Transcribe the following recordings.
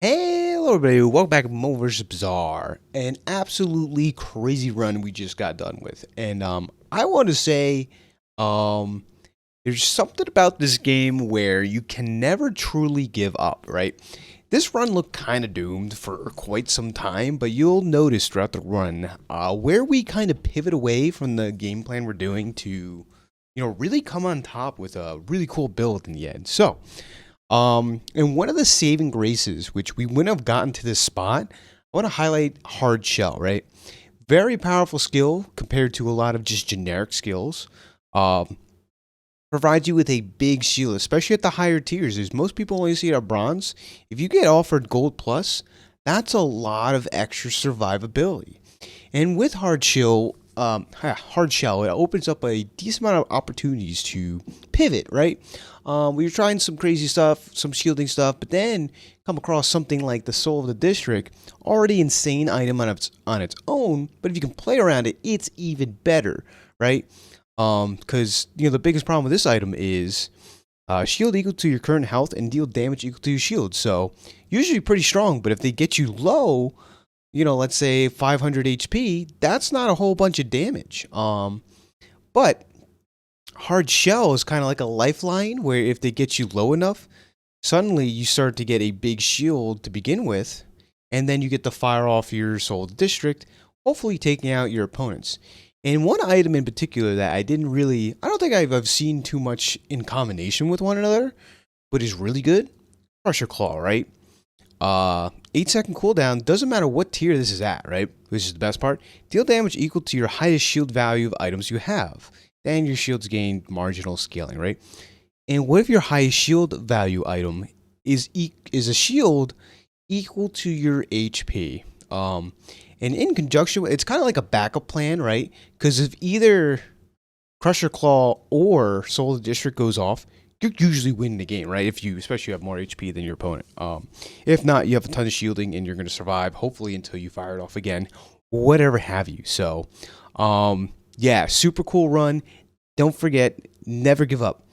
Hey, hello everybody, welcome back to MoMoVs The Bazaar. An absolutely crazy run we just got done with. And I want to say um, there's something about this game where you can never truly give up, right? This run looked kind of doomed for quite some time, but you'll notice throughout the run where we kind of pivot away from the game plan we're doing to, really come on top with a really cool build in the end. So, and one of the saving graces, which we wouldn't have gotten to this spot, I want to highlight hard shell, right? Very powerful skill compared to a lot of just generic skills. Provides you with a big shield, especially at the higher tiers. As most people only see it at bronze. If you get offered gold plus, that's a lot of extra survivability. And with hard shell, it opens up a decent amount of opportunities to pivot, right? We were trying some crazy stuff, some shielding stuff, but then come across something like the Soul of the District, already insane item on its own, but if you can play around it, it's even better, right? Because the biggest problem with this item is shield equal to your current health and deal damage equal to your shield. So usually pretty strong, but if they get you low, let's say 500 HP, that's not a whole bunch of damage. But hard shell is kind of like a lifeline where if they get you low enough, suddenly you start to get a big shield to begin with, and then you get to fire off your Soul of the District, hopefully taking out your opponents. And one item in particular that I don't think I've seen too much in combination with one another, but is really good, Crusher Claw, right? 8-second cooldown, doesn't matter what tier this is at, right? Which is the best part. Deal damage equal to your highest shield value of items you have. Then your shields gain marginal scaling, right? And what if your highest shield value item is a shield equal to your HP? And in conjunction with, it's kind of like a backup plan, right? Because if either Crusher Claw or Soul of the District goes off, you usually win the game, right? Especially have more HP than your opponent. If not, you have a ton of shielding and you're going to survive, hopefully until you fire it off again, whatever have you. So, yeah, super cool run. Don't forget, never give up.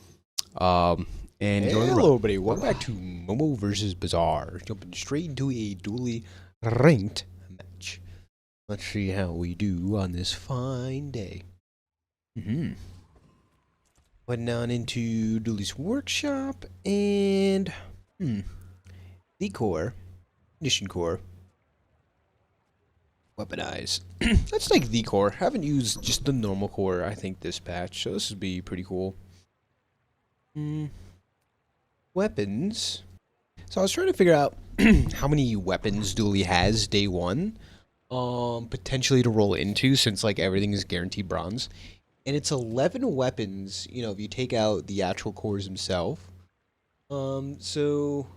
And enjoy the run. Hello, everybody. Welcome back to MoMoVs Bazaar. Jumping straight into a dually ranked match. Let's see how we do on this fine day. Went down into Dooley's workshop and the core, mission core, weaponize. Let's take the core. Haven't used just the normal core, I think, this patch, so this would be pretty cool. Weapons. So I was trying to figure out how many weapons Dooley has day one, potentially to roll into, since like everything is guaranteed bronze. And it's 11 weapons, if you take out the actual cores himself. So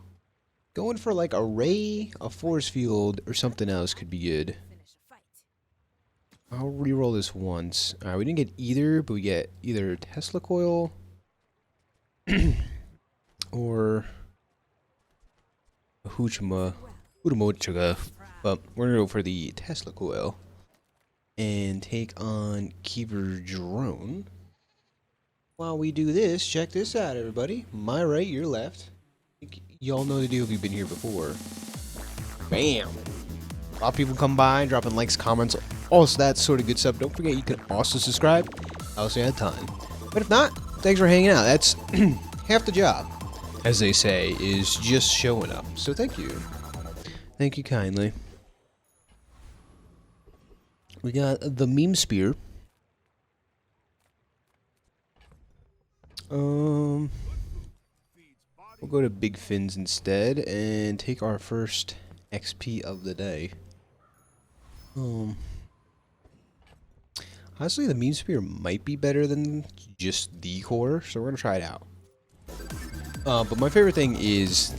going for like a ray, a force field, or something else could be good. I'll re-roll this once. Alright, we didn't get either, but we get either Tesla coil or a Huchuma, but we're gonna go for the Tesla coil and take on Keeper Drone. While we do this, check this out, everybody. My right, your left. Y'all know the deal if you've been here before. Bam! A lot of people come by, dropping likes, comments, also that sort of good stuff. Don't forget, you can also subscribe. I'll see you at time. But if not, thanks for hanging out. That's half the job, as they say, is just showing up. So thank you. Thank you kindly. We got the meme spear. We'll go to Big Fins instead and take our first XP of the day. Honestly, the meme spear might be better than just the core, so we're gonna try it out. But my favorite thing is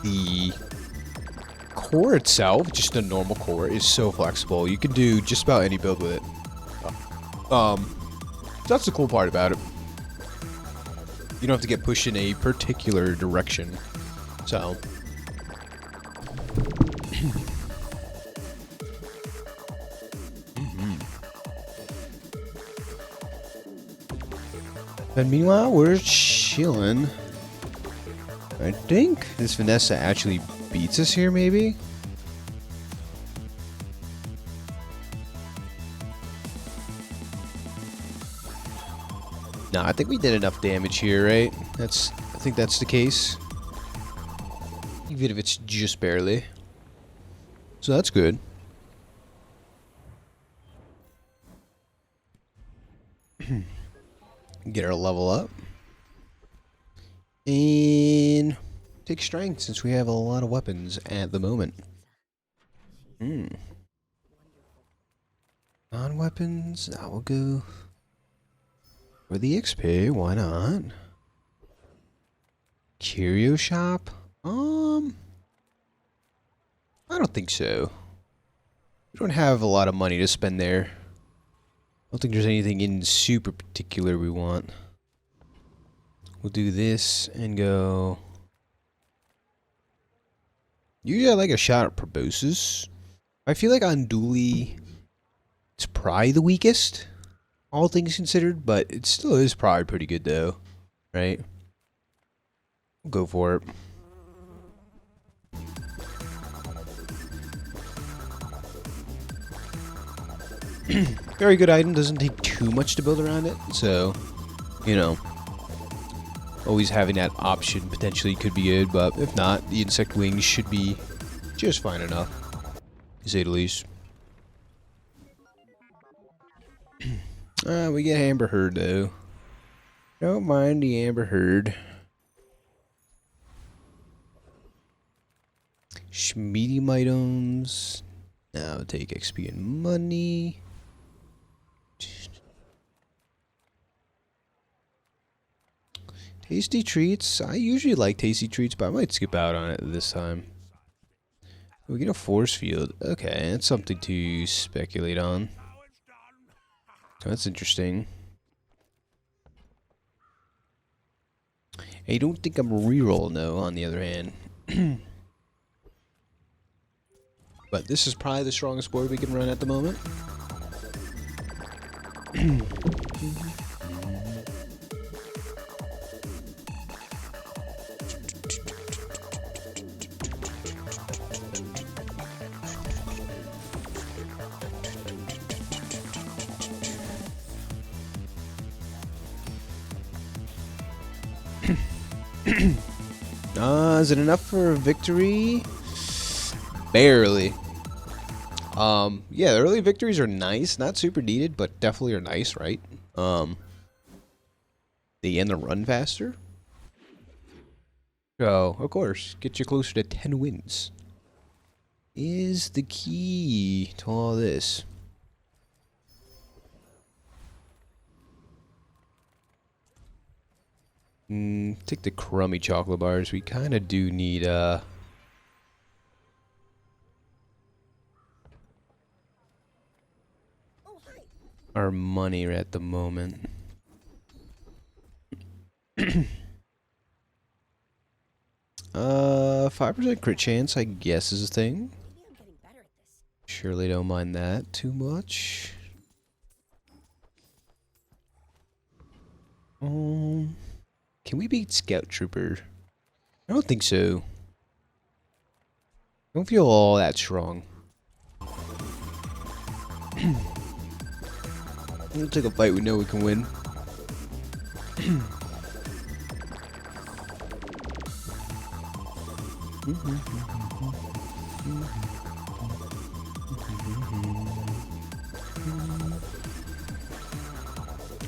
the core itself, just a normal core, is so flexible. You can do just about any build with it. That's the cool part about it. You don't have to get pushed in a particular direction. So and meanwhile, we're chilling. I think this Vanessa actually beats us here, maybe? No, I think we did enough damage here, right? I think that's the case. Even if it's just barely. So that's good. Get our level up. And take strength since we have a lot of weapons at the moment. Non-weapons, I will go for the XP, why not? Curio shop? I don't think so. We don't have a lot of money to spend there. I don't think there's anything in super particular we want. We'll do this and go. Usually I like a shot at proboscis. I feel like Unduli, it's probably the weakest, all things considered, but it still is probably pretty good though, right? We'll go for it. Very good item, doesn't take too much to build around it, so, you know, always having that option potentially could be good, but if not, the insect wings should be just fine enough, to say the least. We get Amber Herd though. Don't mind the Amber Herd. Medium items. Now take XP and money. Tasty treats. I usually like tasty treats, but I might skip out on it this time. We get a force field. Okay, that's something to speculate on. That's interesting. I don't think I'm reroll no, on the other hand. But this is probably the strongest board we can run at the moment. Is it enough for a victory? Barely. Yeah, the early victories are nice. Not super needed, but definitely are nice, right? They end the run faster. So, of course, get you closer to 10 wins. Is the key to all this. Take the crummy chocolate bars. We kind of do need, our money at the moment. 5% crit chance, I guess, is a thing. Surely don't mind that too much. Can we beat Scout Trooper? I don't think so. I don't feel all that strong. We'll take a fight we know we can win.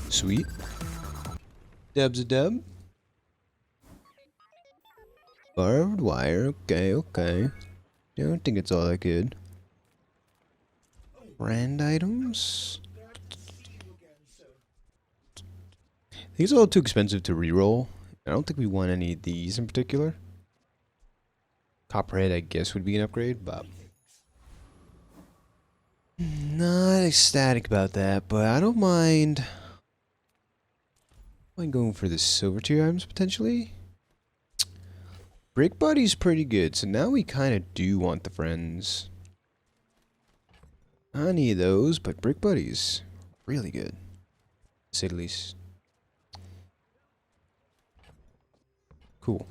Sweet. Dub's a dub. Barbed wire. Okay, okay. Don't think it's all that good. Brand items. These are a little too expensive to reroll. I don't think we want any of these in particular. Copperhead, I guess, would be an upgrade, but not ecstatic about that. But I don't mind. I'm going for the silver tier items potentially. Brick Buddy's pretty good, so now we kind of do want the friends. I need those, but Brick Buddy's really good, to say the least. Cool.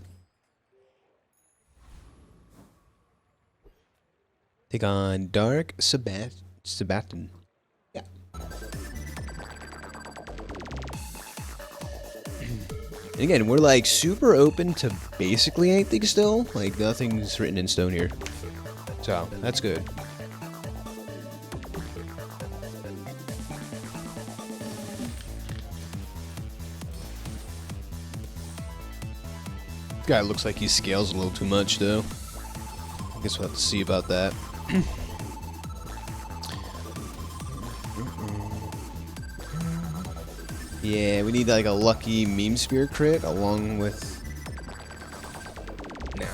Take on Dark Sabaton. Yeah. And again, we're like super open to basically anything still. Like nothing's written in stone here. So that's good. Guy looks like he scales a little too much though. I guess we'll have to see about that. Yeah, we need like a lucky meme spear crit along with... Nah.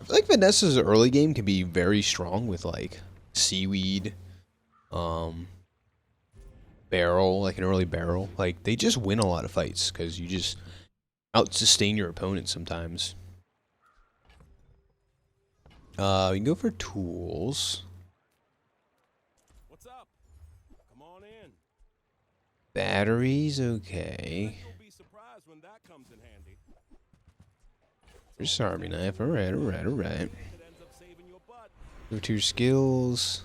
I feel like Vanessa's early game can be very strong with like seaweed, barrel, like an early barrel. Like they just win a lot of fights because you just out-sustain your opponent sometimes. We can go for tools. What's up? Come on in. Batteries, okay. You'll be surprised when that comes in handy. There's army knife. Alright. It ends up saving your butt. Go to your skills.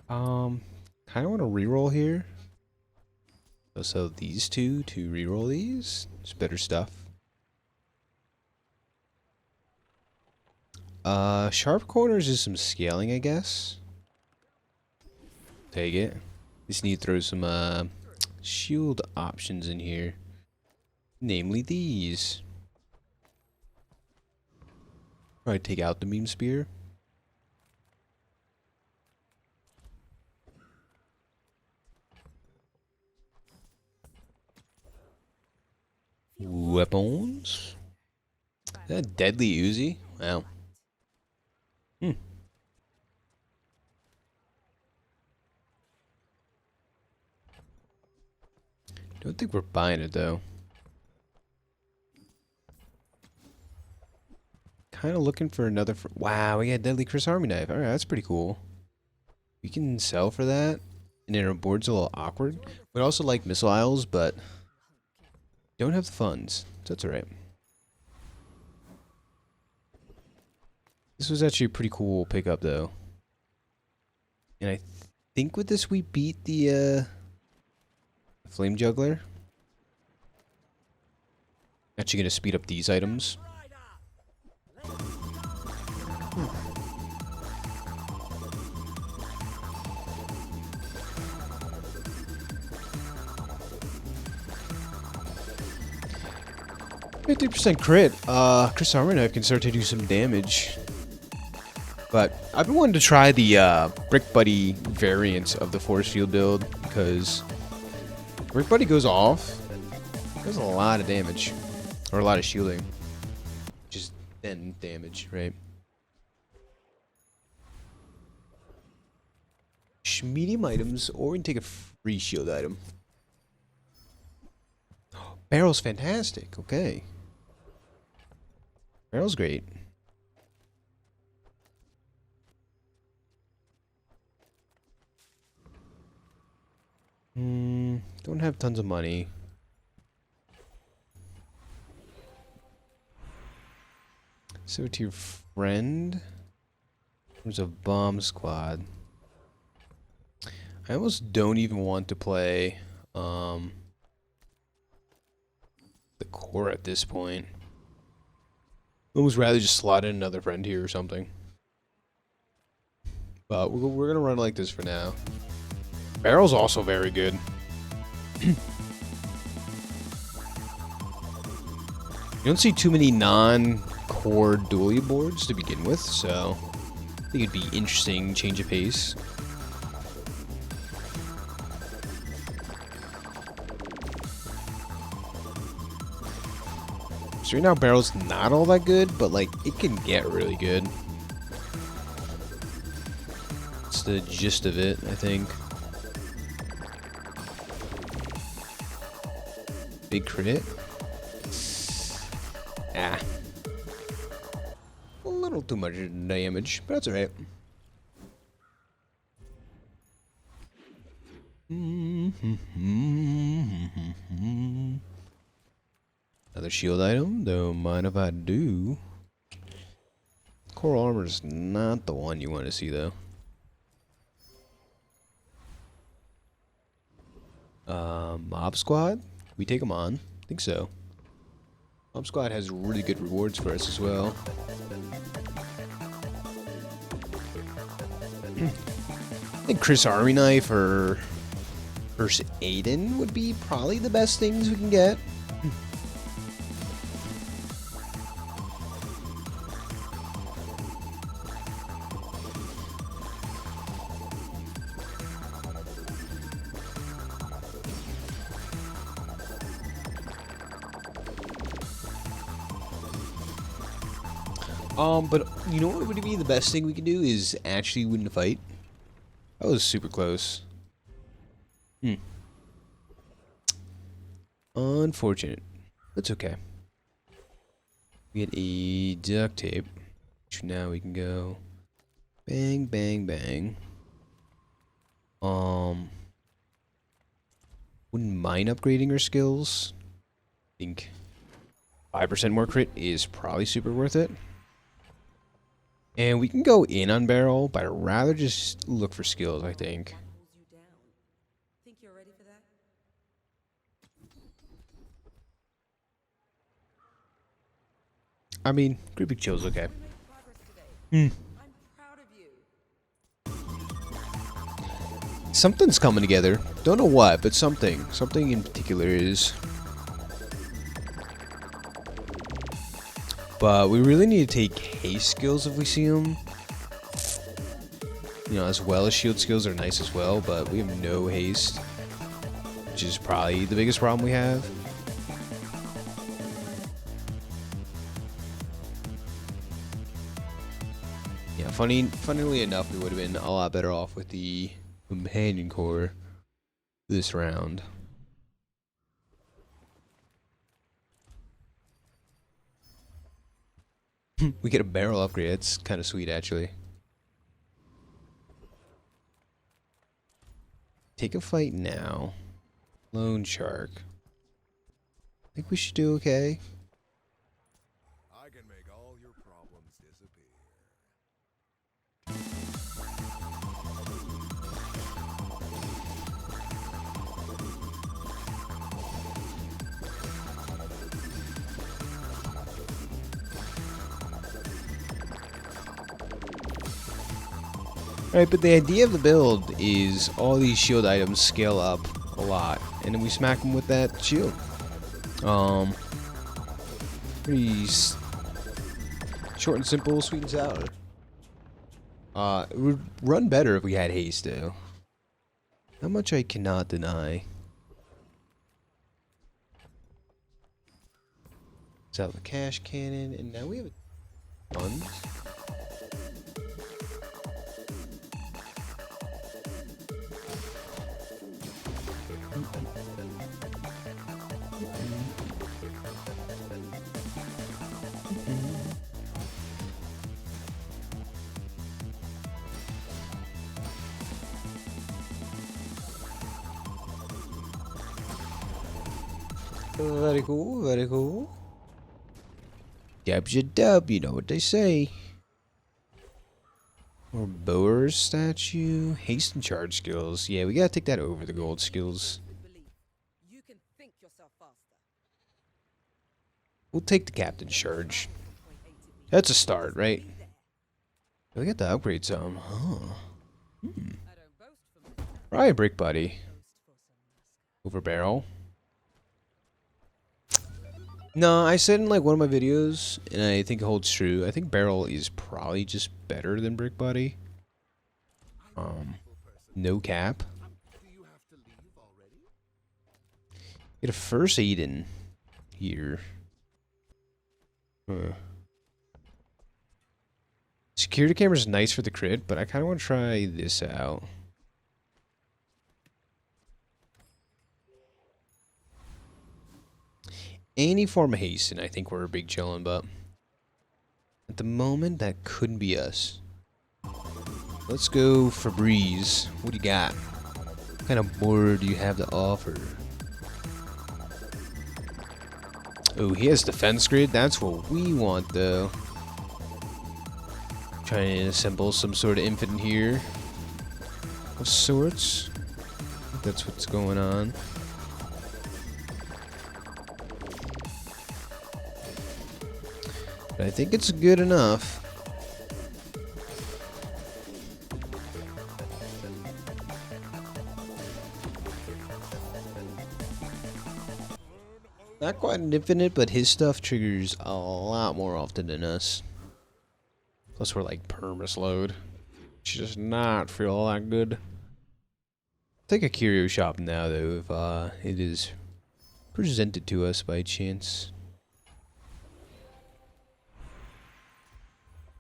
Kind of want to reroll here. So these two to reroll these. It's better stuff. Sharp corners is some scaling, I guess. Take it. Just need to throw some shield options in here. Namely these. Probably take out the meme spear. Weapons. Is that deadly Uzi? Wow. Don't think we're buying it though. Kind of looking for another. Wow, we got deadly Chris Army knife. All right, that's pretty cool. We can sell for that, and then our board's a little awkward. We'd also like missiles, but don't have the funds. So that's all right. This was actually a pretty cool pickup though, and I think with this we beat the Flame Juggler. Actually gonna speed up these items. 50% crit. Chris Armor Knife can start to do some damage. But I've been wanting to try the Brick Buddy variant of the Force Field build because Brick Buddy goes off. Does a lot of damage. Or a lot of shielding. Just then damage, right? Medium items, or we can take a free shield item. Barrel's fantastic. Okay. Barrel's great. Don't have tons of money. So to your friend, in terms of bomb squad, I almost don't even want to play the core at this point. I almost rather just slot in another friend here or something. But we're gonna run like this for now. Barrel's also very good. You don't see too many non-core dually boards to begin with, so I think it'd be interesting change of pace. So right now Barrel's not all that good, but like it can get really good. It's the gist of it, I think. Big crit. Ah. A little too much damage, but that's alright. another shield item. Don't mind if I do. Coral armor is not the one you want to see, though. Mob squad? We take them on? I think so. Mob squad has really good rewards for us as well. I think Chris Army Knife or First Aiden would be probably the best things we can get. But you know what would be the best thing we can do is actually win the fight. That was super close. Unfortunate. That's okay. We get a duct tape. Which now we can go bang, bang, bang. Wouldn't mind upgrading our skills. I think 5% more crit is probably super worth it. And we can go in on barrel, but I'd rather just look for skills, I think. Think you're ready for that? I mean, creepy chill's okay. I'm proud of you. Something's coming together. Don't know what, but something. Something in particular is. But we really need to take haste skills if we see them. You know, as well as shield skills are nice as well, but we have no haste. Which is probably the biggest problem we have. Yeah, funnily enough, we would have been a lot better off with the companion core this round. We get a barrel upgrade. It's kind of sweet, actually. Take a fight now. Lone shark. I think we should do okay. I can make all your problems disappear. Alright, but the idea of the build is all these shield items scale up a lot, and then we smack them with that shield. Pretty short and simple, sweet and sour. It would run better if we had haste, though. How much I cannot deny. Let's have the cash cannon, and now we have guns. Very cool, very cool. Dub's a dub, you know what they say. Or Boer statue. Haste and charge skills. Yeah, we gotta take that over the gold skills. Believe you can think yourself faster. We'll take the captain's charge. That's a start, right? We got to upgrade some. Huh. I don't boast for myself. Right, brick buddy. Boast for some Over barrel. No, I said in like one of my videos, and I think it holds true. I think barrel is probably just better than brick buddy. No cap. Do you have to leave already? Get a first aid in here. Security camera is nice for the crit, but I kind of want to try this out. Any form of haste, and I think we're a big chillin', but at the moment, that couldn't be us. Let's go for Breeze. What do you got? What kind of board do you have to offer? Oh, he has defense grid. That's what we want, though. Trying to assemble some sort of infant here of sorts. I think that's what's going on. But I think it's good enough. Not quite an infinite, but his stuff triggers a lot more often than us. Plus we're like perma-slowed. Which does not feel all that good. Take a curio shop now though, if it is presented to us by chance.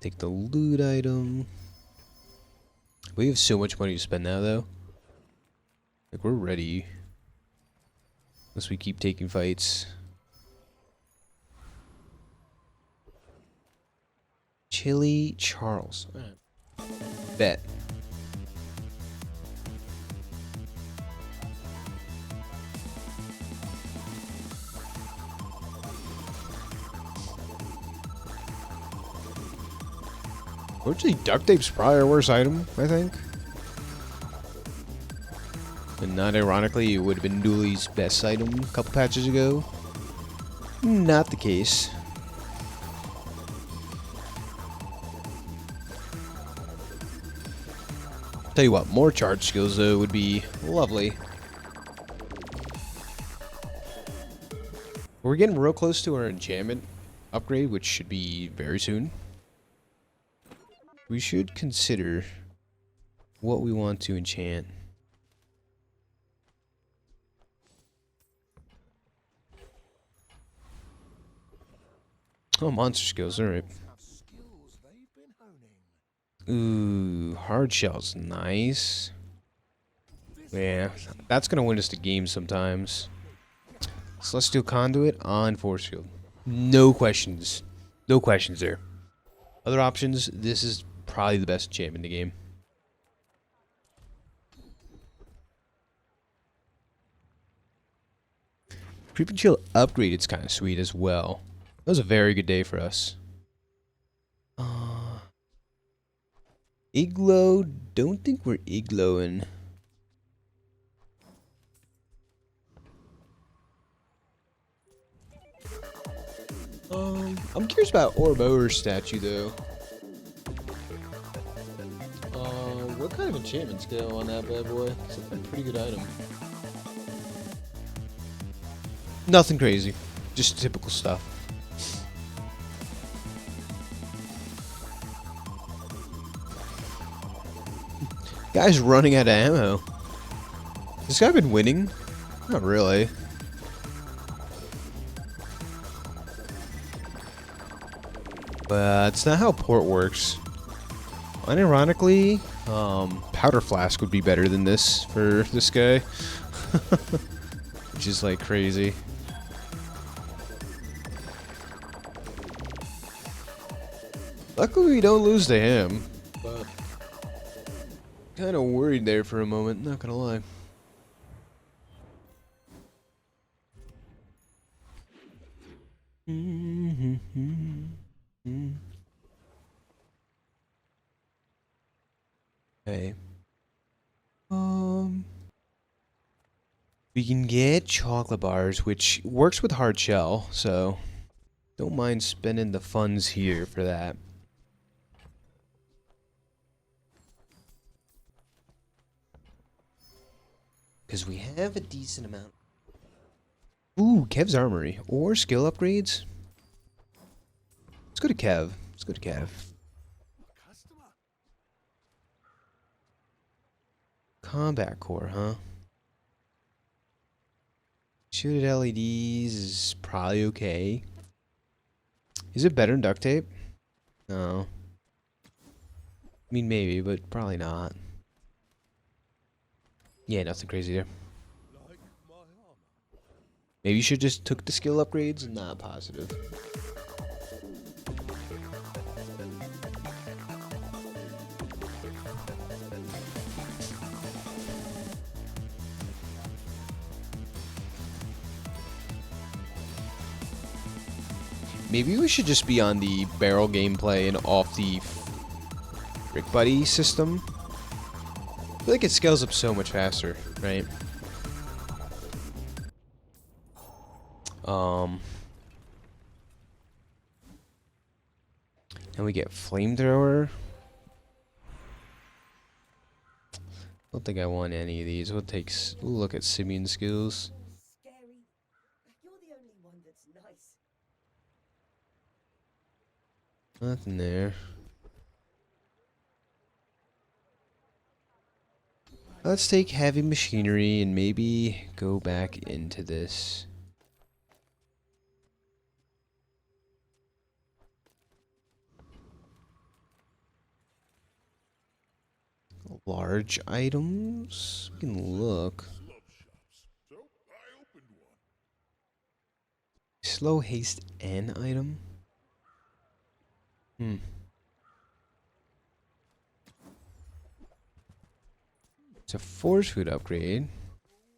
Take the loot item. We have so much money to spend now though. Like we're ready. Unless we keep taking fights. Chili Charles. Bet. Fortunately, duct tape's probably our worst item, I think. And not ironically, it would have been Dooley's best item a couple patches ago. Not the case. Tell you what, more charge skills though would be lovely. We're getting real close to our enchantment upgrade, which should be very soon. We should consider what we want to enchant. Oh, monster skills, alright. Ooh, hard shell's nice. Yeah, that's gonna win us the game sometimes. So let's do conduit on force field. No questions. No questions there. Other options, this is probably the best enchantment in the game. Creep and chill upgrade, it's kind of sweet as well. That was a very good day for us. Igloo, don't think we're iglooing. I'm curious about Ouroboros statue though. What kind of enchantment scale on that bad boy? It's a pretty good item. Nothing crazy, just typical stuff. Guy's running out of ammo. Has this guy been winning? Not really. But it's not how port works. Unironically, powder flask would be better than this for this guy. Which is like crazy. Luckily we don't lose to him. But kind of worried there for a moment, not gonna lie. Okay. We can get chocolate bars, which works with hard shell, so don't mind spending the funds here for that. Because we have a decent amount. Ooh, Kev's Armory. Or skill upgrades. Let's go to Kev. Let's go to Kev. Combat core, huh? Shooted LEDs is probably okay. Is it better than duct tape? No. I mean, maybe, but probably not. Yeah, nothing crazy there. Maybe you should just took the skill upgrades. Not positive. Maybe we should just be on the barrel gameplay and off the Brick Buddy system. I feel like it scales up so much faster, right? And we get flamethrower. I don't think I want any of these. We'll look at Simeon skills. Scary. You're the only one that's nice. Nothing there. Let's take heavy machinery and maybe go back into this. Large items. We can look. Slow haste N item. It's a force food upgrade.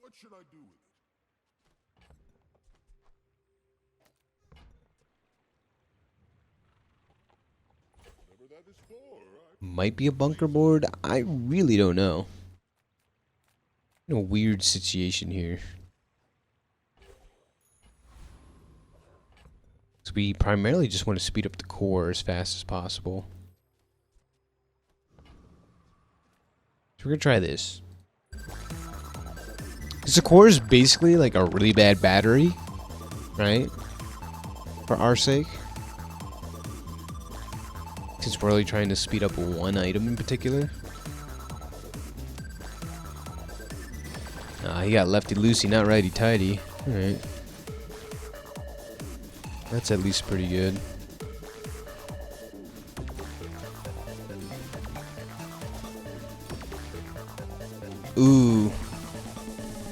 What should I do with it? Whatever that is for, Might be a bunker board. I really don't know. In a weird situation here. So we primarily just want to speed up the core as fast as possible. So we're gonna try this. Because the core is basically like a really bad battery, right? For our sake. Since we're really trying to speed up one item in particular. He got lefty-loosey, not righty-tighty. Alright. That's at least pretty good. Ooh.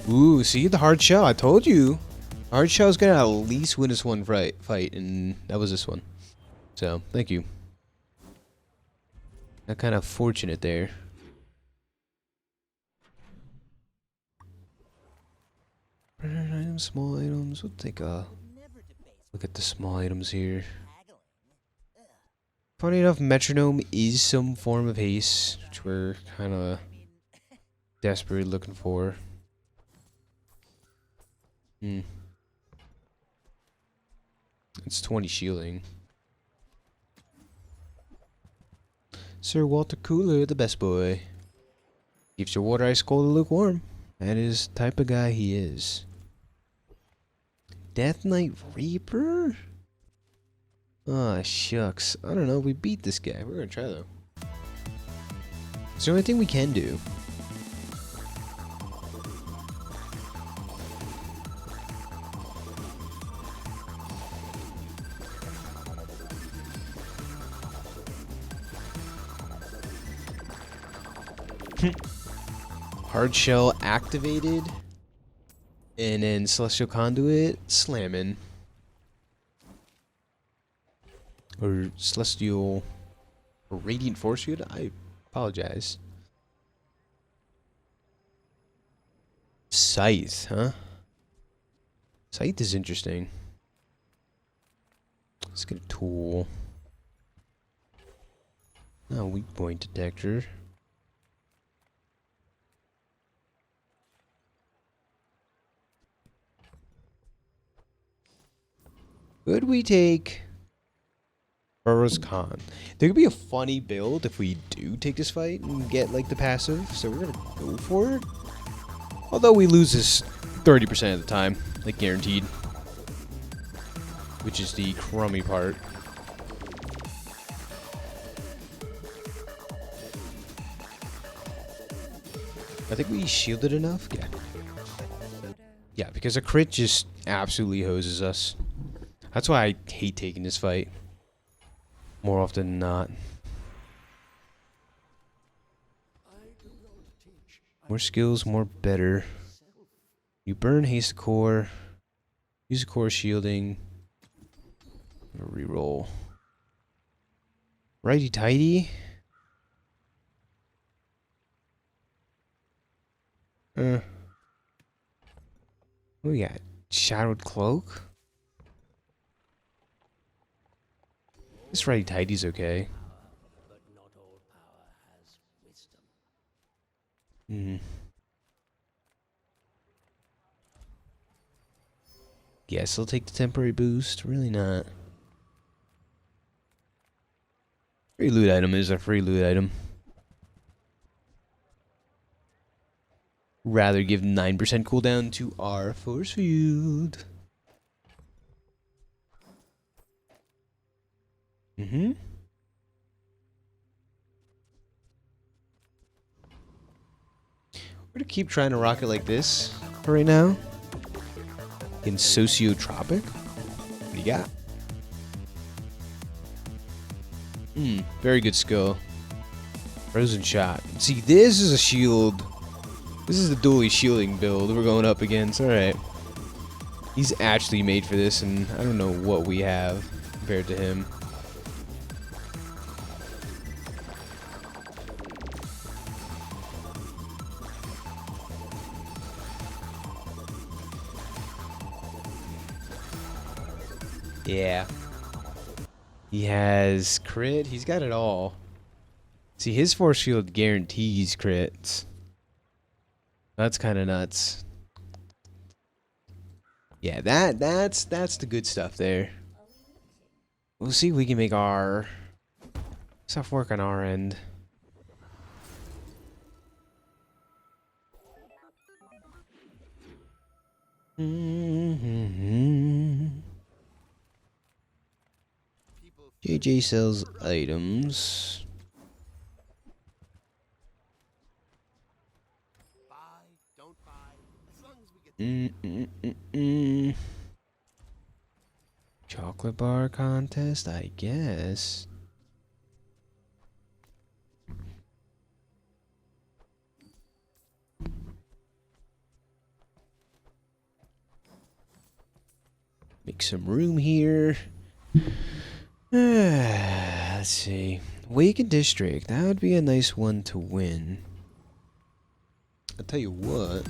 Ooh, see the hard shell? I told you. Hard shell's gonna at least win us one fight, and that was this one. So, thank you. Not kind of fortunate there. Items, small items. We'll take a look at the small items here. Funny enough, metronome is some form of haste, which we're kind of desperately looking for. It's 20 shielding. Sir Walter Cooler, the best boy. Keeps your water ice cold and lukewarm. That is the type of guy he is. Death Knight Reaper? Ah, shucks. I don't know. We beat this guy. We're gonna try though. It's the only thing we can do. Hard shell activated. And then celestial conduit slamming. Or celestial or radiant force field. I apologize. Scythe, huh? Scythe is interesting. Let's get a tool. Oh, weak point detector. Could we take Burroughs Khan? There could be a funny build if we do take this fight and get like the passive, so we're gonna go for it. Although we lose this 30% of the time, like guaranteed. Which is the crummy part. I think we shielded enough? Yeah. Yeah, because a crit just absolutely hoses us. That's why I hate taking this fight. More often than not. More skills, more better. You burn haste core. Use a core shielding. Reroll. Righty tighty. We got shadowed cloak. This righty tighty's okay. Hmm. Guess I'll take the temporary boost. Really not. Free loot item is a free loot item. Rather give 9% cooldown to our force field. Mm-hmm. We're gonna keep trying to rock it like this for right now. In sociotropic. What do you got? Very good skill. Frozen shot. See, this is a shield. This is the dually shielding build we're going up against. Alright. He's actually made for this, and I don't know what we have compared to him. Yeah. He has crit. He's got it all. See, his force field guarantees crits. That's kind of nuts. Yeah, that's the good stuff there. We'll see if we can make our stuff work on our end. JJ sells items. Chocolate bar contest, I guess. Make some room here. Let's see. Waken District. That would be a nice one to win. I'll tell you what.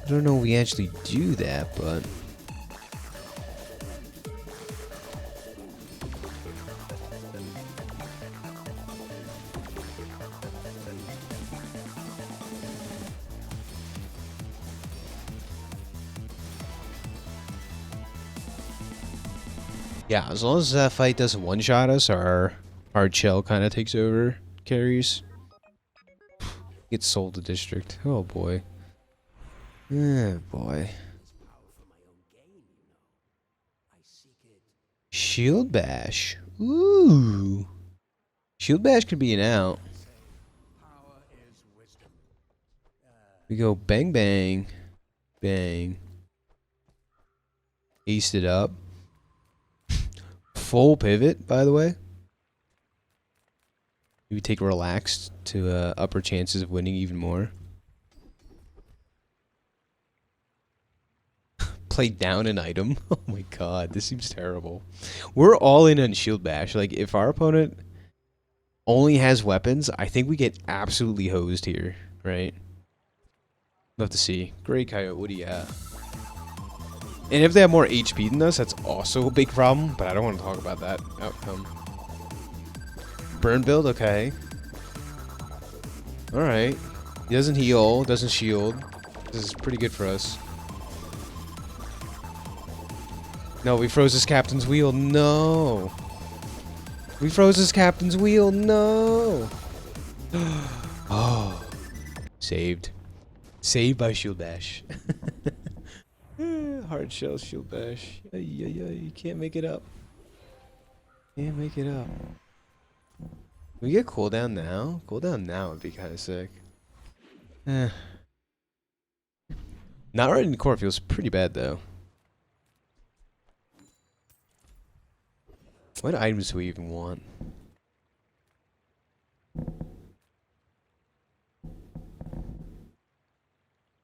I don't know if we actually do that, but... yeah, as long as that fight doesn't one-shot us, our hard shell kind of takes over carries. Gets sold to district. Oh boy. Oh boy. Shield bash. Ooh. Shield bash could be an out. We go bang bang. Bang. Aced it up. Full pivot, by the way. We take relaxed to upper chances of winning even more. Play down an item. Oh my god, this seems terrible. We're all in on shield bash. Like, if our opponent only has weapons, I think we get absolutely hosed here, right? Love to see. Great Coyote, what do you got? And if they have more HP than us, that's also a big problem, but I don't want to talk about that outcome. Burn build, okay. Alright. He doesn't heal, doesn't shield. This is pretty good for us. No, we froze his captain's wheel. No. We froze his captain's wheel. No. Oh. Saved. Saved by shield bash. Hard shell shield bash. You can't make it up. Can't make it up. We get cooldown now? Cooldown now would be kind of sick. Not right in the core feels pretty bad though. What items do we even want?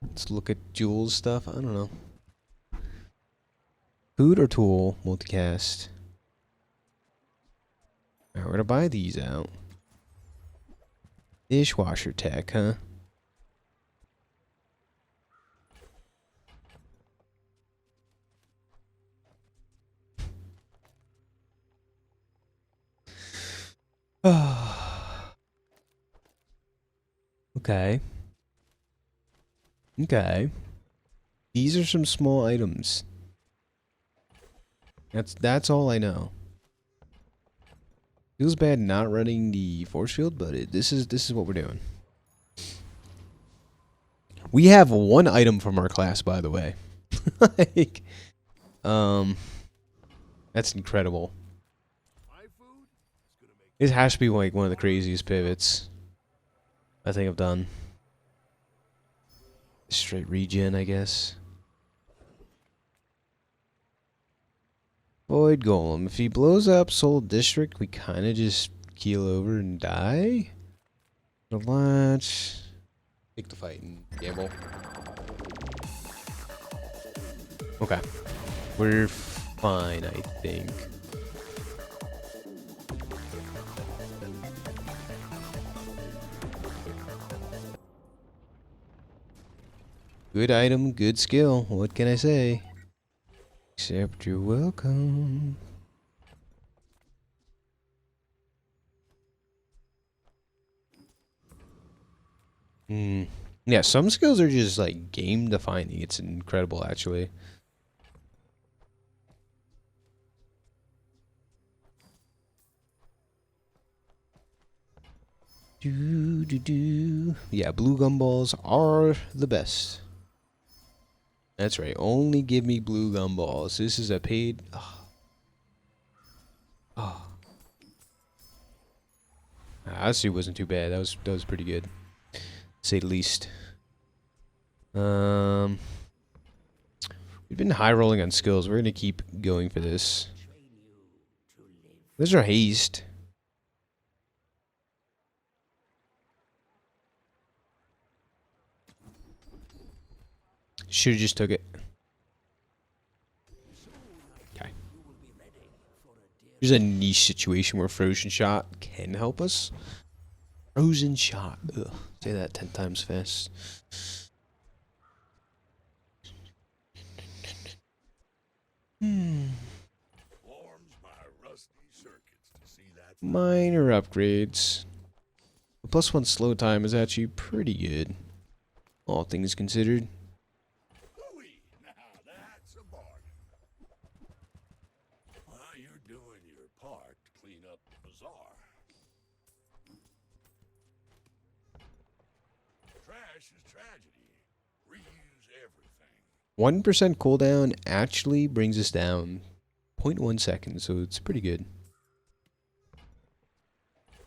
Let's look at Jules stuff. I don't know. Food or tool multicast? Alright, we're gonna buy these out. Dishwasher tech, huh? Okay. Okay. These are some small items. That's all I know. Feels bad not running the force field, but this is what we're doing. We have one item from our class, by the way. Like, that's incredible. My food is gonna make This has to be like one of the craziest pivots I think I've done. Straight regen, I guess. Void Golem. If he blows up Soul District, we kind of just keel over and die. Let's take the fight and gamble. Okay. We're fine, I think. Good item, good skill. What can I say? Except you're welcome. Yeah, some skills are just like game defining. It's incredible, actually. Yeah, blue gumballs are the best. That's right. Only give me blue gumballs. This is a paid. Oh. Honestly, wasn't too bad. That was pretty good, to say the least. We've been high rolling on skills. We're gonna keep going for this. There's our haste. Should have just took it. Okay. There's a niche situation where Frozen Shot can help us. Frozen Shot. Ugh. Say that 10 times fast. warms my rusty circuits to see that. Minor upgrades. The +1 slow time is actually pretty good, all things considered. Ooh-wee, now that's a bargain. Well, you're doing your part to clean up the bazaar. Trash is tragedy. Reuse everything. 1% cooldown actually brings us down 0.1 seconds, so it's pretty good.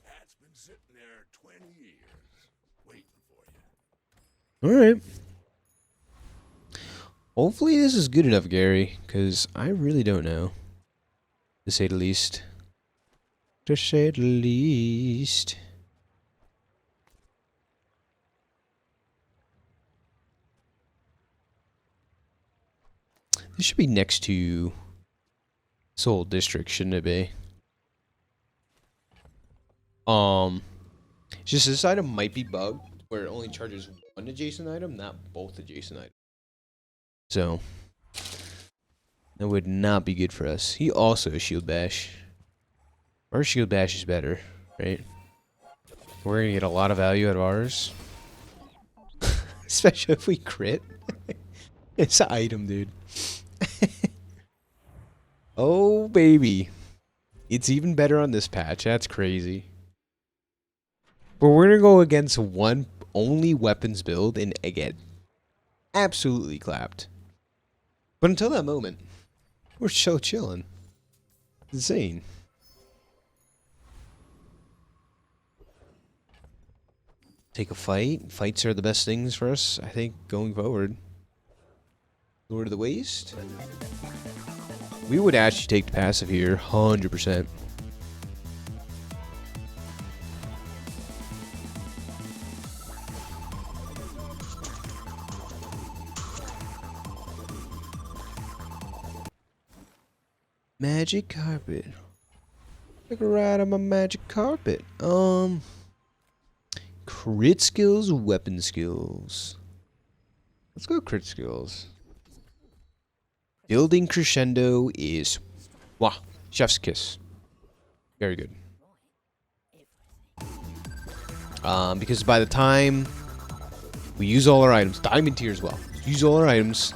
That's been sitting there 20 years, waiting for you. Alright. Hopefully this is good enough, Gary, because I really don't know. To say the least. To say the least. This should be next to Soul District, shouldn't it be? It's just this item might be bugged where it only charges one adjacent item, not both adjacent items. So that would not be good for us. He also has Shield Bash. Our Shield Bash is better, right? We're gonna get a lot of value out of ours. Especially if we crit. It's an item, dude. Oh, baby. It's even better on this patch. That's crazy. But we're going to go against one only weapons build and get absolutely clapped. But until that moment, we're so chilling. Insane. Take a fight. Fights are the best things for us, I think, going forward. Lord of the Waste. We would actually take the passive here, 100%. Magic carpet. Take a ride on my magic carpet. Crit skills, weapon skills. Let's go crit skills. Building crescendo is, wow, chef's kiss. Very good. Because by the time We use all our items. Diamond tier as well. Use all our items.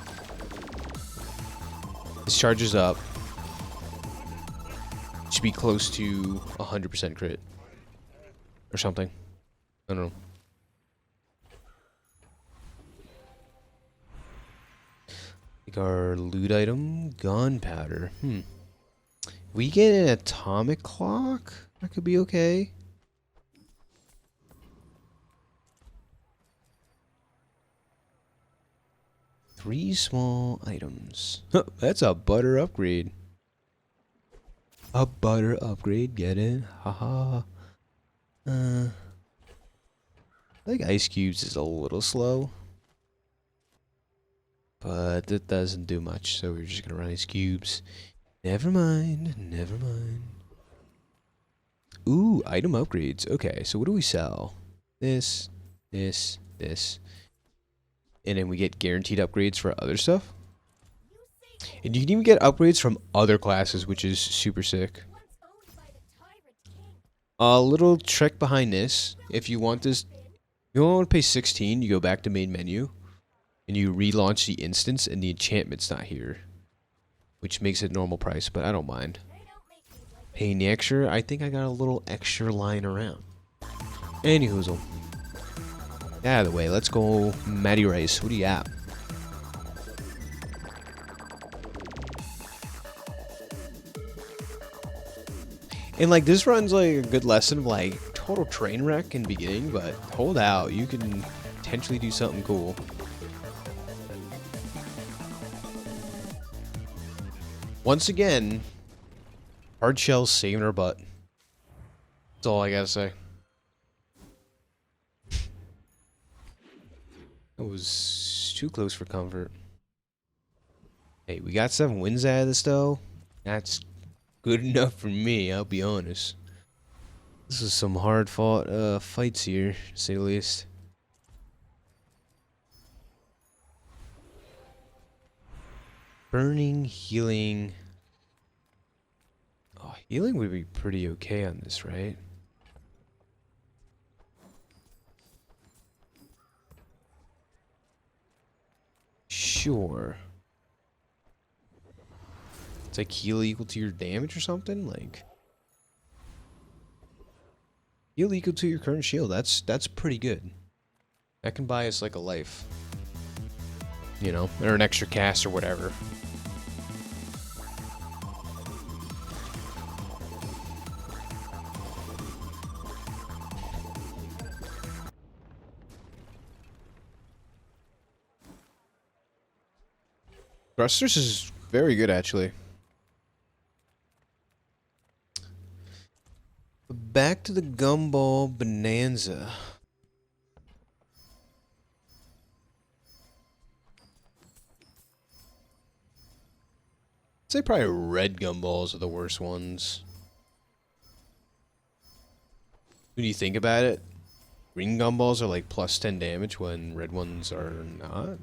This charges up. Should be close to 100% crit. Or something. I don't know. Like our loot item, gunpowder. We get an atomic clock? That could be okay. Three small items. That's a butter upgrade. A butter upgrade, get it? Haha. I think ice cubes is a little slow. But it doesn't do much, so we're just gonna run ice cubes. Never mind, never mind. Ooh, item upgrades. Okay, so what do we sell? This, this, this. And then we get guaranteed upgrades for other stuff. And you can even get upgrades from other classes, which is super sick. A little trick behind this. If you want this, you don't want to pay 16, you go back to main menu. And you relaunch the instance and the enchantment's not here. Which makes it normal price, but I don't mind. Paying the extra, I think I got a little extra lying around. Anyhoozle. Out of the way, let's go Matty Rice. What do you at? And like this run's like a good lesson of like total train wreck in the beginning, but hold out, you can potentially do something cool. Once again, hard shell's saving our butt. That's all I gotta say. That was too close for comfort. Hey, we got 7 wins out of this though. That's good enough for me, I'll be honest. This is some hard fought fights here, to say the least. Burning, healing. Oh, healing would be pretty okay on this, right? Sure. It's like heal equal to your damage or something? Like heal equal to your current shield. That's pretty good. That can buy us like a life. You know, or an extra cast or whatever. Thrusters is very good, actually. Back to the Gumball Bonanza. I'd say probably red gumballs are the worst ones. When you think about it, green gumballs are like plus 10 damage when red ones are not.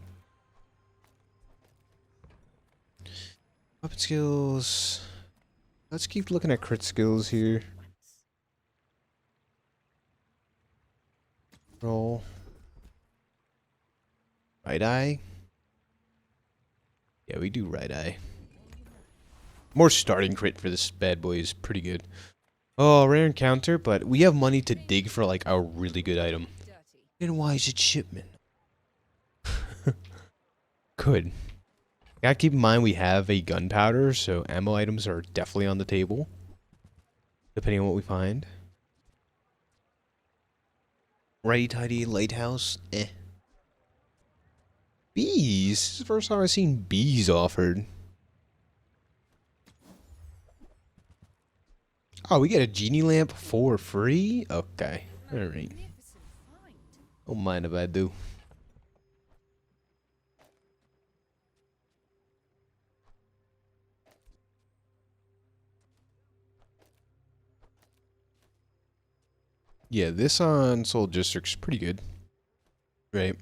Weapon skills. Let's keep looking at crit skills here. Roll. Right eye. Yeah, we do right eye. More starting crit for this bad boy is pretty good. Oh, rare encounter, but we have money to dig for like a really good item. And why is it shipment? Good. Gotta keep in mind we have a gunpowder, so ammo items are definitely on the table. Depending on what we find. Righty tighty lighthouse, eh. Bees? This is the first time I've seen bees offered. Oh, we get a genie lamp for free? Okay. Alright. Don't mind if I do. Yeah, this on Soul District's pretty good. Right.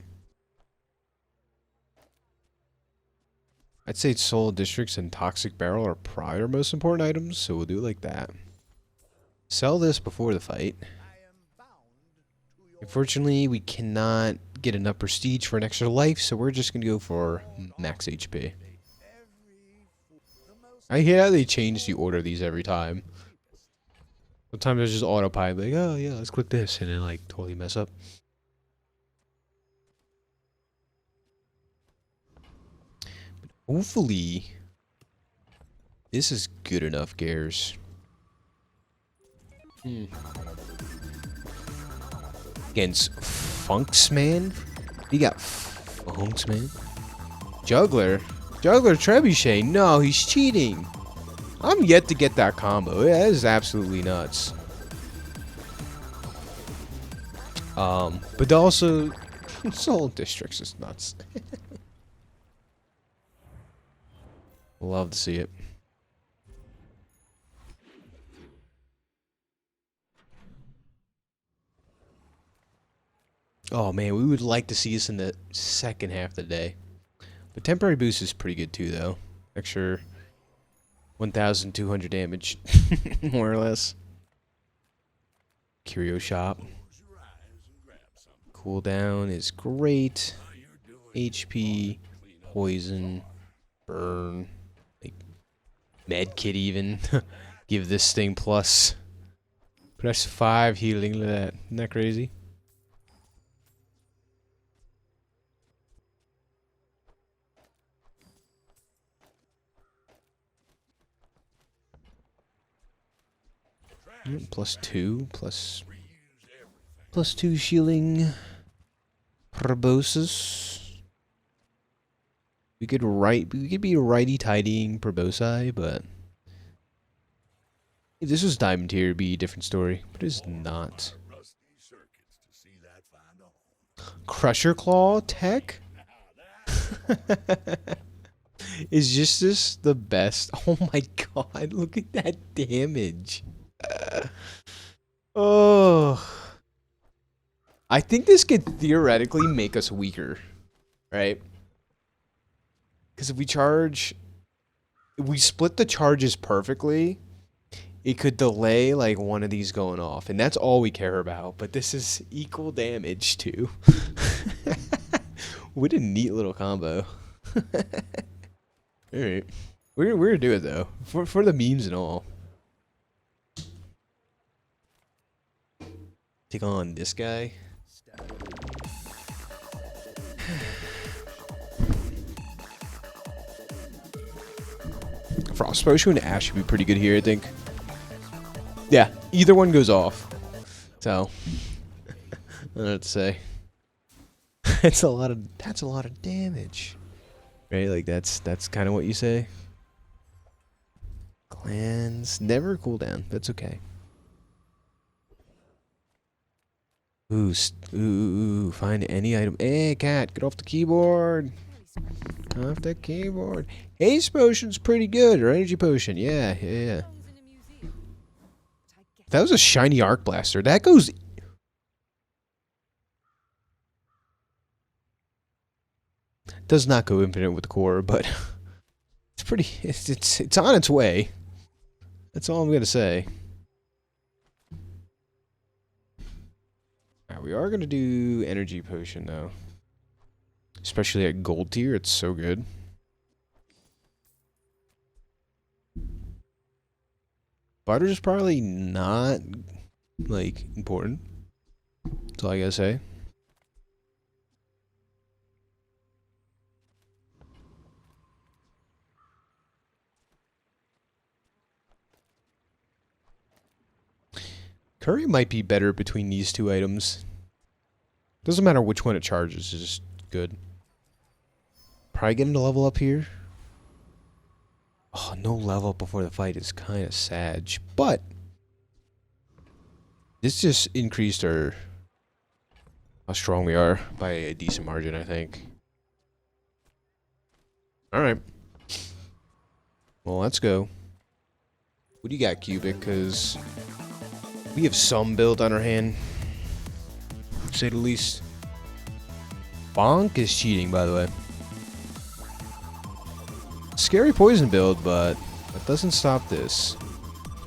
I'd say Soul Districts and Toxic Barrel are probably our most important items, so we'll do it like that. Sell this before the fight. Unfortunately, we cannot get enough prestige for an extra life, so we're just gonna go for max HP. I hear they change the order of these every time. Sometimes there's just autopilot, like, oh yeah, let's click this, and then like totally mess up. But hopefully, this is good enough, Gears. Against Funksman? He got Funksman? Juggler Trebuchet. No, he's cheating. I'm yet to get that combo. Yeah, that is absolutely nuts. But also, Soul Districts is nuts. Love to see it. Oh man, we would like to see this in the second half of the day. But temporary boost is pretty good too, though. Extra 1,200 damage, more or less. Curio shop. Cooldown is great. HP, poison, burn, like med kit even. Give this thing plus. Press 5 healing. Look at that. Isn't that crazy? +2, +2 shielding. Proboscis. We could be righty tidying Probosci, but if this was Diamond Tier, it'd be a different story. But it's not. Crusher Claw tech? Is just this the best? Oh my god, look at that damage. Oh. I think this could theoretically make us weaker, right? Because if we split the charges perfectly, it could delay like one of these going off, and that's all we care about. But this is equal damage too. What a neat little combo. All right, we're gonna do it though for the memes and all. Take on this guy. Frost Potion and Ash should be pretty good here, I think. Yeah, either one goes off. So, I don't know what to say. That's a lot of damage. Right? Like that's kind of what you say. Clans never cool down. That's okay. Ooh, find any item. Hey, cat, get off the keyboard. Off the keyboard. Haste Potion's pretty good, or Energy Potion. Yeah. That was a shiny Arc Blaster. That goes... Does not go infinite with the core, but... It's pretty... It's on its way. That's all I'm gonna say. We are going to do Energy Potion, though. Especially at Gold Tier, it's so good. Butter's probably not, like, important. That's all I gotta say. Curry might be better between these two items. Doesn't matter which one it charges, it's just good. Probably getting to level up here. Oh, no level up before the fight is kind of sad. But this just increased how strong we are by a decent margin, I think. Alright. Well, let's go. What do you got, Cubic? Because we have some build on our hand, to say the least. Bonk is cheating, by the way. Scary poison build, but that doesn't stop this.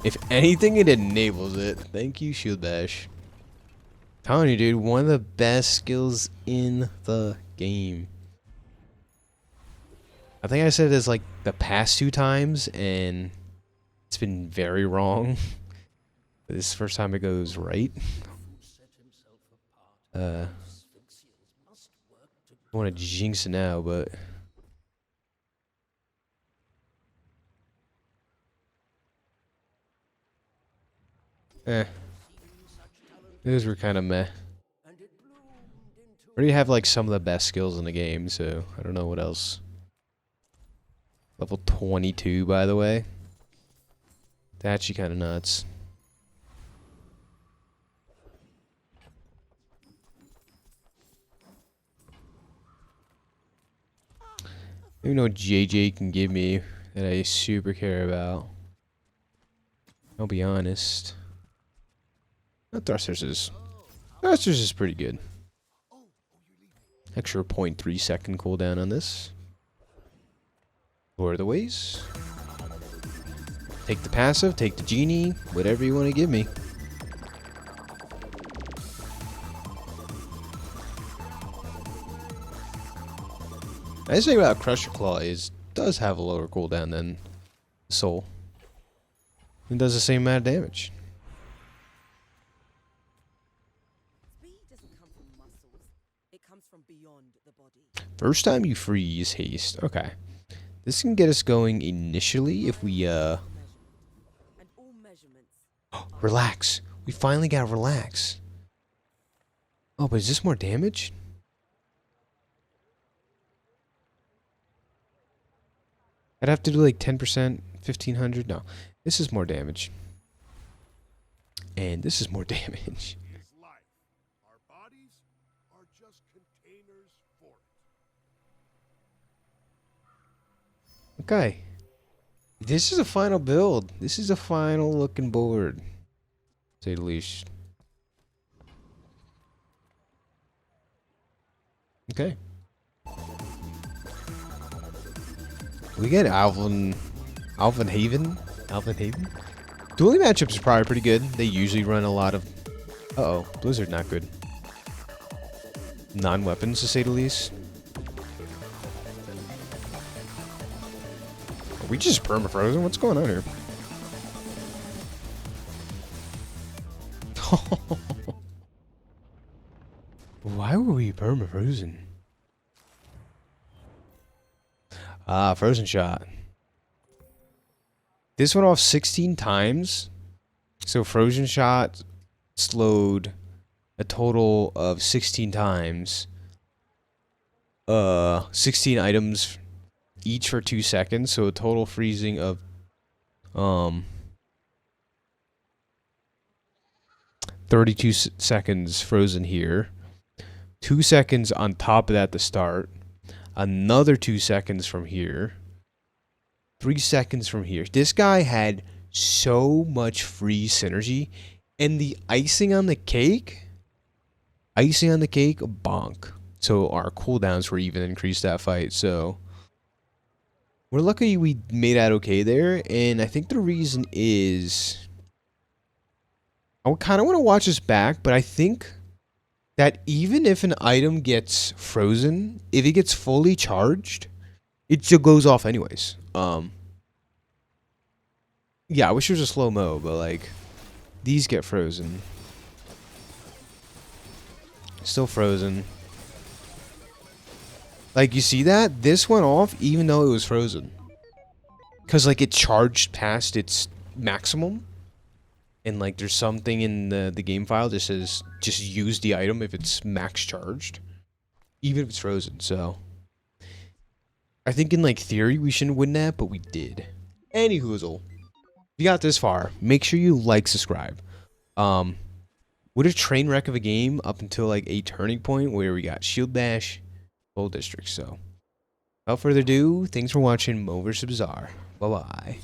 If anything, it enables it. Thank you, Shield Bash. Telling you, dude, one of the best skills in the game. I think I said this like the past 2 times, and it's been very wrong. This first time it goes right. I want to jinx it now, but those were kind of meh. Already have like some of the best skills in the game, so I don't know what else. Level 22, by the way. That's actually kind of nuts. Even though JJ can give me that I super care about. I'll be honest. Thrusters is pretty good. Extra 0.3 second cooldown on this. Lord of the Ways. Take the passive, take the genie, whatever you want to give me. Nice thing about Crusher Claw is does have a lower cooldown than Soul. It does the same amount of damage. Speed doesn't come from muscles. It comes from beyond the body. First time you freeze haste. Okay. This can get us going initially if we And all measurements. relax. We finally got relax. Oh, but is this more damage? I'd have to do like 10%, 1500. No, this is more damage. And this is more damage. Is life. Our bodies are just containers for it. Okay. This is a final build. This is a final looking board. To say the least. Okay. We get Alvin Haven? Alvin Haven? Dueling matchups is probably pretty good. They usually run a lot of... Uh-oh. Blizzard not good. Non-weapons, to say the least. Are we just perma-frozen? What's going on here? Why were we perma-frozen? Ah, frozen shot. This went off 16 times. So frozen shot slowed a total of 16 times. 16 items each for 2 seconds, so a total freezing of 32 seconds frozen here. 2 seconds on top of that to start. Another 2 seconds from here. 3 seconds from here. This guy had so much free synergy. And the icing on the cake, bonk. So our cooldowns were even increased that fight. So we're lucky we made out okay there. And I think the reason is I kind of want to watch this back, but I think that even if an item gets frozen, if it gets fully charged, it still goes off anyways. Yeah, I wish it was a slow-mo, but like these get frozen. Still frozen. Like, you see that? This went off even though it was frozen. Because, like, it charged past its maximum. And, like, there's something in the game file that says just use the item if it's max charged. Even if it's frozen, so. I think in, like, theory we shouldn't win that, but we did. Anyhoozle. If you got this far, make sure you like, subscribe. What a train wreck of a game up until, like, a turning point where we got Shield Bash, Gold District, so. Without further ado, thanks for watching MoMoVs The Bazaar. Bye-bye.